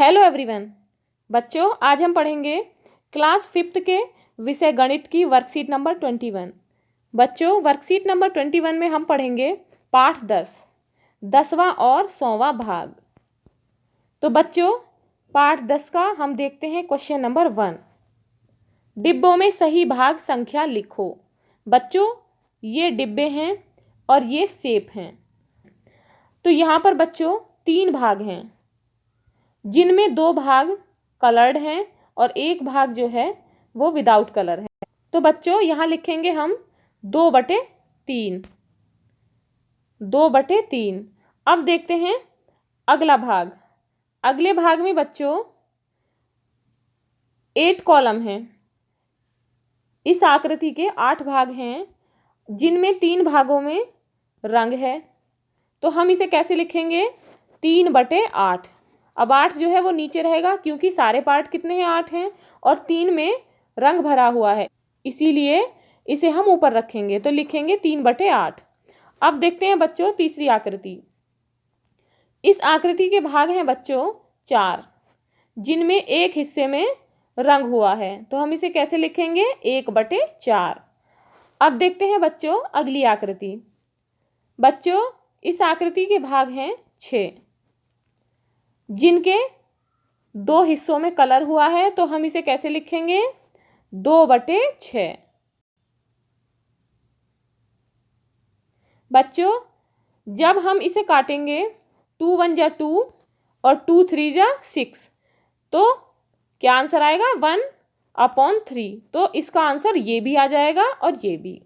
Hello everyone. बच्चों, आज हम पढ़ेंगे क्लास 5th के विषय गणित की वर्कशीट नंबर 21। बच्चों, वर्कशीट नंबर 21 में हम पढ़ेंगे पाठ 10, 10वां और 100वां भाग। तो बच्चों, पाठ 10 का हम देखते हैं क्वेश्चन नंबर 1। डिब्बों में सही भाग संख्या लिखो। बच्चों, ये डिब्बे हैं और ये शेप हैं। तो यहाँ पर बच्चों 3 भाग हैं, जिनमें 2 भाग कलर्ड हैं और 1 भाग जो है वो विदाउट कलर है। तो बच्चों यहाँ लिखेंगे हम 2/3। 2/3। अब देखते हैं अगला भाग। अगले भाग में बच्चों 8 कॉलम हैं। इस आकृति के 8 भाग हैं, जिनमें 3 भागों में रंग है। तो हम इसे कैसे लिखेंगे? 3/8। अब 8 जो है वो नीचे रहेगा, क्योंकि सारे पार्ट कितने हैं? 8 हैं और 3 में रंग भरा हुआ है, इसीलिए इसे हम ऊपर रखेंगे। तो लिखेंगे 3/8। अब देखते हैं बच्चों तीसरी आकृति। इस आकृति के भाग हैं बच्चों 4, जिनमें एक हिस्से में रंग हुआ है। तो हम इसे कैसे लिखेंगे? 1/4। अब देखते हैं बच्चों अगली आकृति। बच्चों, इस आकृति के भाग हैं 6, जिनके 2 हिस्सों में कलर हुआ है। तो हम इसे कैसे लिखेंगे? 2/6। बच्चों, जब हम इसे काटेंगे 2 1 जा 2 और 2 3 जा 6, तो क्या आंसर आएगा? 1/3। तो इसका आंसर ये भी आ जाएगा और ये भी।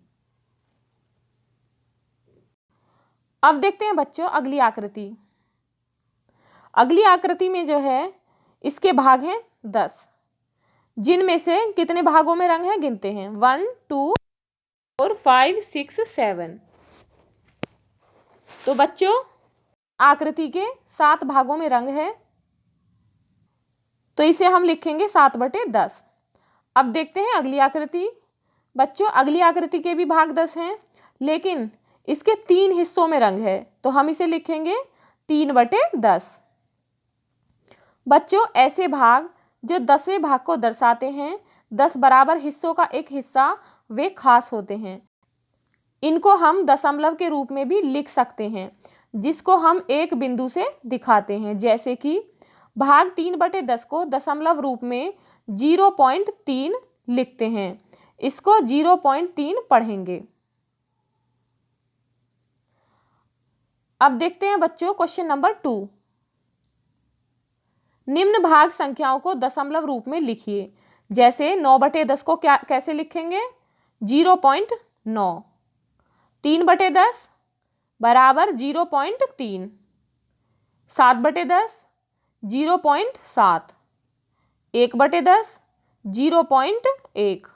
अब देखते हैं बच्चों अगली आकृति। अगली आकृति में जो है इसके भाग हैं 10, जिनमें से कितने भागों में रंग है गिनते हैं। 1 2 4 5 6 7। तो बच्चों आकृति के 7 भागों में रंग है, तो इसे हम लिखेंगे 7/10। अब देखते हैं अगली आकृति। बच्चों अगली आकृति के भी भाग 10 हैं, लेकिन इसके 3 हिस्सों में रंग है। तो हम इसे लिखेंगे 3/10। बच्चों ऐसे भाग जो 10वें भाग को दर्शाते हैं, 10 बराबर हिस्सों का एक हिस्सा, वे खास होते हैं। इनको हम दशमलव के रूप में भी लिख सकते हैं, जिसको हम एक बिंदु से दिखाते हैं। जैसे कि भाग 3/10 को दशमलव रूप में 0.3 लिखते हैं। इसको 0.3 पढ़ेंगे। अब देखते हैं बच्चों क्वेश्चन नंबर 2। निम्न भाग संख्याओं को दशमलव रूप में लिखिए। जैसे 9/10 को कैसे लिखेंगे? 0.9। 3/10 बराबर 0.3। 7/10 0.7। 1/10 0.1।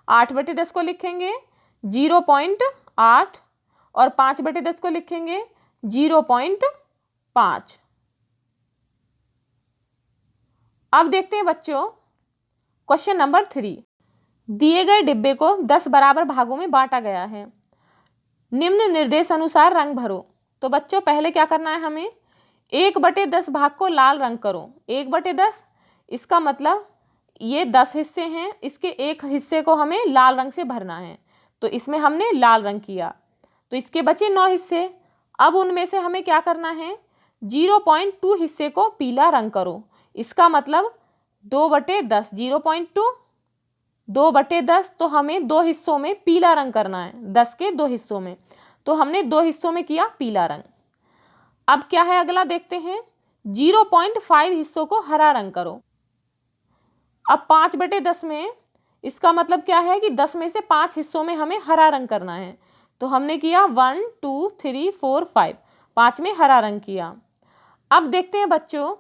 8/10 को लिखेंगे 0.8 और 5/10 को लिखेंगे 0.5। अब देखते हैं बच्चों क्वेश्चन नंबर 3। दिए गए डिब्बे को 10 बराबर भागों में बांटा गया है। निम्न निर्देश अनुसार रंग भरो। तो बच्चों पहले क्या करना है हमें? 1/10 भाग को लाल रंग करो। 1/10 इसका मतलब ये 10 हिस्से हैं, इसके एक हिस्से को हमें लाल रंग से भरना है। तो इसमें हमने लाल रंग किया, तो इसके बचे 9 हिस्से। अब उनमें से हमें क्या करना है? 0.2 हिस्से को पीला रंग करो। इसका मतलब 2/10 0.2। 2/10 तो हमें 2 हिस्सों में पीला रंग करना है, 10 के 2 हिस्सों में। तो हमने 2 हिस्सों में किया पीला रंग। अब क्या है अगला देखते हैं। 0.5 हिस्सों को हरा रंग करो। अब 5/10 में इसका मतलब क्या है कि 10 में से 5 हिस्सों में हमें हरा रंग करना है। तो हमने किया 1 2 3 4 5, 5 में हरा रंग किया। अब देखते हैं बच्चों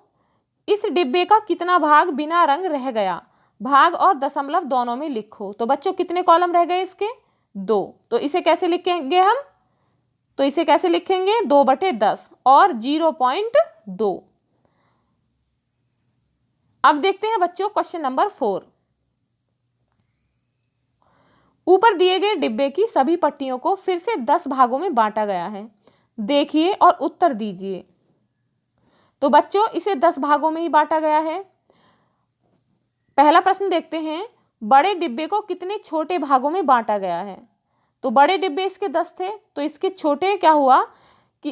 इस डिब्बे का कितना भाग बिना रंग रह गया। भाग और दशमलव दोनों में लिखो। तो बच्चों कितने कॉलम रह गए इसके? 2। तो इसे कैसे लिखेंगे हम? तो इसे कैसे लिखेंगे? 2/10 और 0.2। अब देखते हैं बच्चों क्वेश्चन नंबर 4। ऊपर दिए गए डिब्बे की सभी पट्टियों को फिर से 10 भागों में बांटा गया है। देखिए और उत्तर दीजिए। तो बच्चों इसे 10 भागों में ही बांटा गया है। पहला प्रश्न देखते हैं, बड़े डिब्बे को कितने छोटे भागों में बांटा गया है। तो बड़े डिब्बे इसके 10 थे, तो इसके छोटे क्या हुआ कि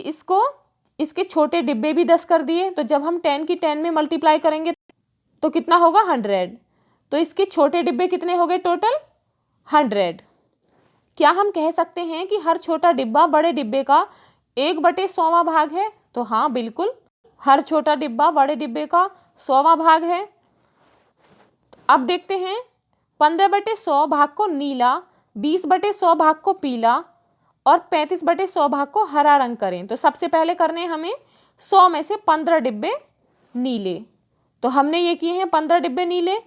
इसके छोटे डिब्बे भी 10 कर दिए। तो जब हम 10 की 10 में मल्टीप्लाई करेंगे तो कितना होगा 100। तो इसके छोटे डिब्बे कितने हो गए टोटल 100। क्या हम कह सकते हैं कि हर छोटा डिब्बा बड़े डिब्बे का 1/100वां भाग है? तो हाँ बिल्कुल, हर छोटा डिब्बा बड़े डिब्बे का 100वां भाग है। अब देखते हैं 15/100 भाग को नीला, 20/100 भाग को पीला और 35/100 भाग को हरा रंग करें। तो सबसे पहले करने हमें 100 में से 15 डिब्बे नीले। तो हमने ये किए हैं 15 डिब्बे नीले।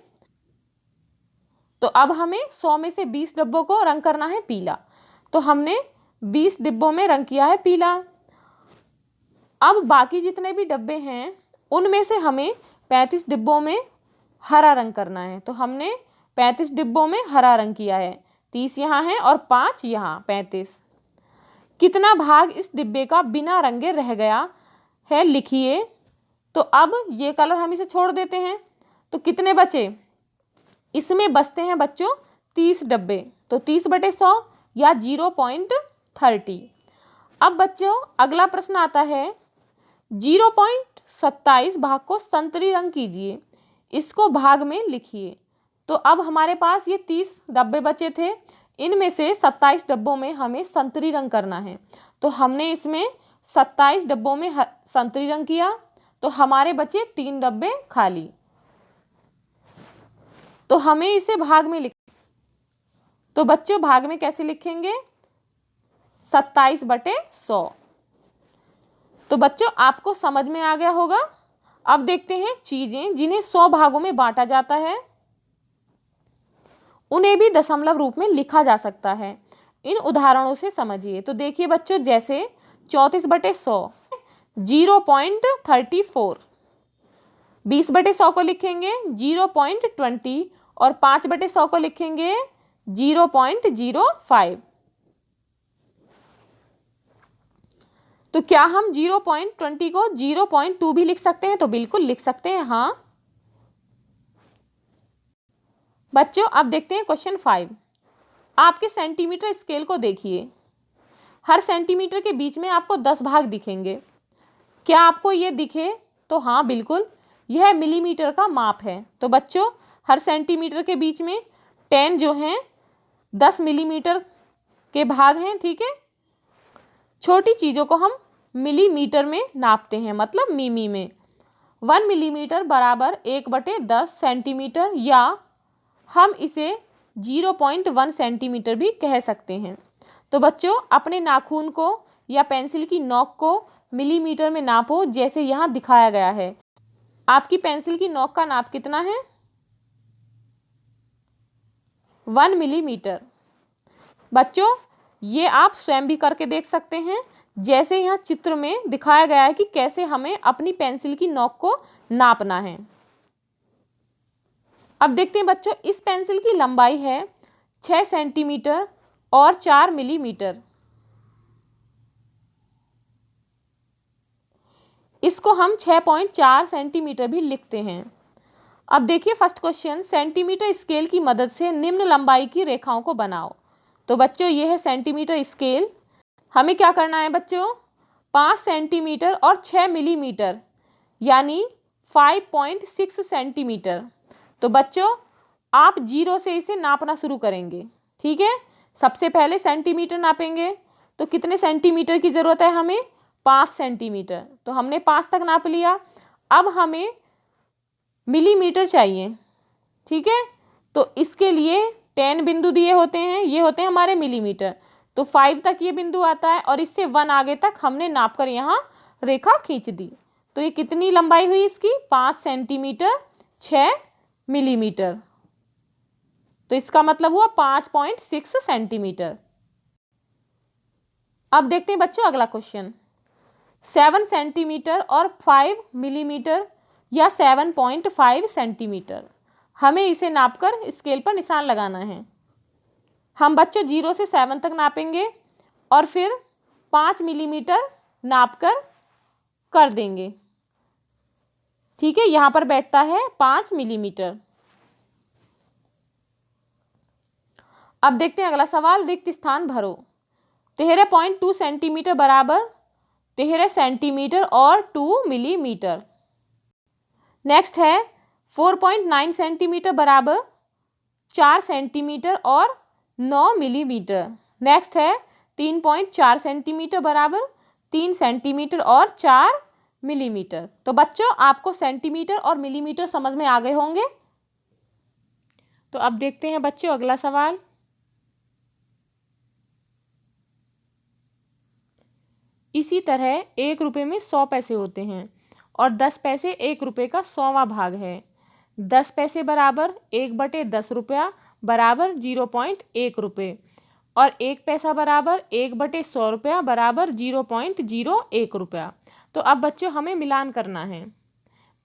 तो अब हमें 100 में से 20 डिब्बों को रंग करना है पीला। तो हमने 20 डिब्बों में रंग किया है पीला। अब बाकी जितने भी डिब्बे हैं उनमें से हमें 35 डिब्बों में हरा रंग करना है। तो हमने 35 डिब्बों में हरा रंग किया है, 30 यहाँ है और 5 यहाँ, 35। कितना भाग इस डिब्बे का बिना रंगे रह गया है लिखिए। तो अब ये कलर हम इसे छोड़ देते हैं। तो कितने बचे? इसमें बचते हैं बच्चों 30 डब्बे। तो 30/100 या 0.30। अब बच्चों अगला प्रश्न आता है, 0.27 भाग को संतरी रंग कीजिए, इसको भाग में लिखिए। तो अब हमारे पास ये 30 डब्बे बचे थे, इनमें से 27 डब्बों में हमें संतरी रंग करना है। तो हमने इसमें 27 डब्बों में संतरी रंग किया। तो हमारे बचे 3 डब्बे खाली। तो हमें इसे भाग में लिख, तो बच्चों भाग में कैसे लिखेंगे? 27/100। तो बच्चों आपको समझ में आ गया होगा। अब देखते हैं चीजें जिन्हें 100 भागों में बांटा जाता है, उन्हें भी दशमलव रूप में लिखा जा सकता है। इन उदाहरणों से समझिए। तो देखिए बच्चों, जैसे 34/100 0.34, 20/100 को लिखेंगे 0.20 और 5/100 को लिखेंगे 0.05। तो क्या हम 0.20 को 0.2 भी लिख सकते हैं? तो बिल्कुल लिख सकते हैं, हाँ। बच्चों अब देखते हैं क्वेश्चन 5। आपके सेंटीमीटर स्केल को देखिए। हर सेंटीमीटर के बीच में आपको 10 भाग दिखेंगे। क्या आपको ये दिखे? तो हाँ बिल्कुल, यह मिलीमीटर का माप है। तो बच्चों हर सेंटीमीटर के बीच में 10 जो हैं 10 मिलीमीटर के भाग हैं, ठीक है। छोटी चीज़ों को हम मिलीमीटर में नापते हैं, मतलब मिमी में। 1 मिलीमीटर बराबर 1/10 सेंटीमीटर, या हम इसे 0.1 सेंटीमीटर भी कह सकते हैं। तो बच्चों अपने नाखून को या पेंसिल की नोक को मिलीमीटर में नापो, जैसे यहाँ दिखाया गया है। आपकी पेंसिल की नोक का नाप कितना है? 1 मिलीमीटर। बच्चों ये आप स्वयं भी करके देख सकते हैं, जैसे यहाँ चित्र में दिखाया गया है कि कैसे हमें अपनी पेंसिल की नोक को नापना है। अब देखते हैं बच्चों, इस पेंसिल की लंबाई है 6 सेंटीमीटर और 4 मिलीमीटर। इसको हम 6.4 सेंटीमीटर भी लिखते हैं। अब देखिए फर्स्ट क्वेश्चन, सेंटीमीटर स्केल की मदद से निम्न लंबाई की रेखाओं को बनाओ। तो बच्चों ये है सेंटीमीटर स्केल। हमें क्या करना है बच्चों? 5 सेंटीमीटर और 6 मिलीमीटर यानी 5.6 सेंटीमीटर। तो बच्चों आप 0 से इसे नापना शुरू करेंगे, ठीक है। सबसे पहले सेंटीमीटर नापेंगे। तो कितने सेंटीमीटर की ज़रूरत है हमें? 5 सेंटीमीटर। तो हमने 5 तक नाप लिया। अब हमें मिलीमीटर चाहिए, ठीक है। तो इसके लिए 10 बिंदु दिए होते हैं, ये होते हैं हमारे मिलीमीटर। तो 5 तक ये बिंदु आता है और इससे 1 आगे तक हमने नापकर यहाँ रेखा खींच दी। तो ये कितनी लंबाई हुई इसकी? 5 सेंटीमीटर 6 मिलीमीटर। तो इसका मतलब हुआ 5.6 सेंटीमीटर। अब देखते हैं बच्चों अगला क्वेश्चन, 7 सेंटीमीटर और 5 मिलीमीटर या 7.5 सेंटीमीटर। हमें इसे नापकर स्केल पर निशान लगाना है। हम बच्चों 0 से 7 तक नापेंगे और फिर 5 मिलीमीटर नापकर कर देंगे। ठीक है, यहाँ पर बैठता है 5 मिलीमीटर। अब देखते हैं अगला सवाल, रिक्त स्थान भरो। 13.2 सेंटीमीटर बराबर 13 सेंटीमीटर और 2 मिलीमीटर। नेक्स्ट है 4.9 सेंटीमीटर बराबर 4 सेंटीमीटर और 9 मिलीमीटर। नेक्स्ट है 3.4 सेंटीमीटर बराबर 3 सेंटीमीटर और 4 मिलीमीटर। तो बच्चों आपको सेंटीमीटर और मिलीमीटर समझ में आ गए होंगे। तो अब देखते हैं बच्चों अगला सवाल। इसी तरह 1 रुपये में 100 पैसे होते हैं और 10 पैसे 1 रुपये का 100वां भाग है। 10 पैसे बराबर 1/10 रुपया बराबर 0.1 रुपये और 1 पैसा बराबर 1/100 रुपया बराबर 0.01 रुपया। तो अब बच्चों हमें मिलान करना है।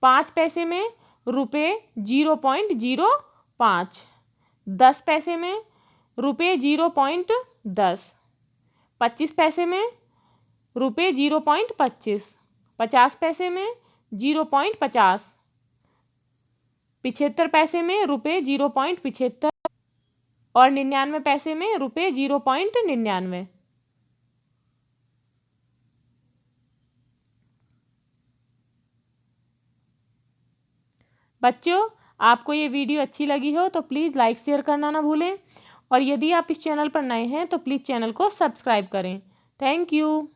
5 पैसे में रुपये 0.05, 10 पैसे में रुपये 0.10, 25 पैसे में रुपये 0.25, 50 पैसे में 0.50, 75 पैसे में रुपये 0.75 और 99 पैसे में रुपये 0.99। बच्चों आपको ये वीडियो अच्छी लगी हो तो प्लीज़ लाइक शेयर करना ना भूलें और यदि आप इस चैनल पर नए हैं तो प्लीज़ चैनल को सब्सक्राइब करें। Thank you.